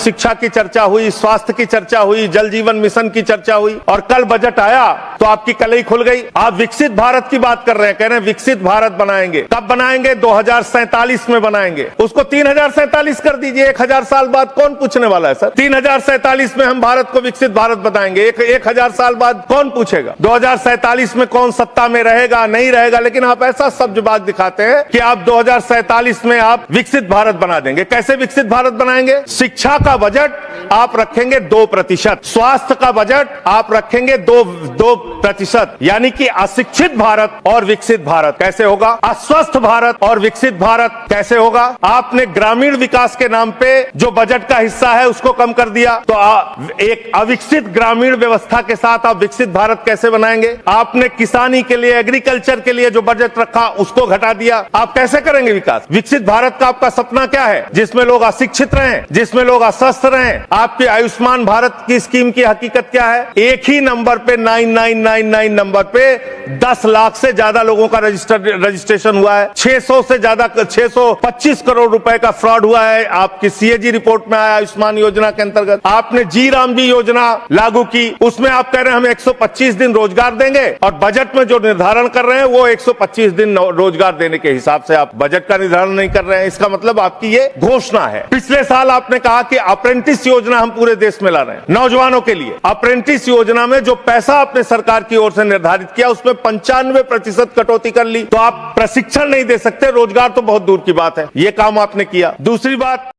शिक्षा की चर्चा हुई, स्वास्थ्य की चर्चा हुई, जल जीवन मिशन की चर्चा हुई, और कल बजट आया तो आपकी कलई खुल गई। आप विकसित भारत की बात कर रहे हैं, कह रहे हैं विकसित भारत बनाएंगे। कब बनाएंगे? 2047 में बनाएंगे। उसको 3047 कर दीजिए। 1000 साल बाद कौन पूछने वाला है सर? 3047 में हम भारत को विकसित भारत बताएंगे। 1000 साल बाद कौन पूछेगा? 2047 में कौन सत्ता में रहेगा, नहीं रहेगा? लेकिन आप ऐसा सब्जबाग दिखाते हैं कि आप 2047 में आप विकसित भारत बना देंगे। कैसे विकसित भारत बनाएंगे? शिक्षा का बजट आप रखेंगे 2%, स्वास्थ्य का बजट आप रखेंगे 2%, यानी कि अशिक्षित भारत और विकसित भारत कैसे होगा? अस्वस्थ भारत और विकसित भारत कैसे होगा? आपने ग्रामीण विकास के नाम पे जो बजट का हिस्सा है उसको कम कर दिया, तो एक अविकसित ग्रामीण व्यवस्था के साथ आप विकसित भारत कैसे बनाएंगे? आपने किसानी के लिए, एग्रीकल्चर के लिए जो बजट रखा उसको घटा दिया, आप कैसे करेंगे विकास? विकसित भारत का आपका सपना क्या है? जिसमें लोग अशिक्षित रहें, जिसमें लोग अस्वस्थ रहें। आपके आयुष्मान भारत की स्कीम की हकीकत क्या है? एक ही नंबर पे 9999 नंबर पे 10 लाख से ज्यादा लोगों का रजिस्ट्रेशन हुआ है। 600 से ज्यादा 625 करोड़ रुपए का फ्रॉड हुआ है। आपकी सीएजी रिपोर्ट में आया आयुष्मान योजना के अंतर्गत। आपने जी राम जी योजना लागू की, उसमें आप कह रहे हैं हम 125 दिन रोजगार देंगे, और बजट में जो निर्धारण कर रहे हैं वो 125 दिन रोजगार देने के हिसाब से आप बजट का निर्धारण नहीं कर रहे हैं। इसका मतलब आपकी ये घोषणा है। पिछले साल आपने कहा कि अप्रेंटिस योजना हम पूरे देश में ला रहे हैं नौजवानों के लिए। अप्रेंटिस योजना में जो पैसा आपने सरकार की ओर से निर्धारित किया उसमें 95% कटौती कर ली। तो आप प्रशिक्षण नहीं दे सकते, रोजगार तो बहुत दूर की बात है। ये काम आपने किया। दूसरी बात,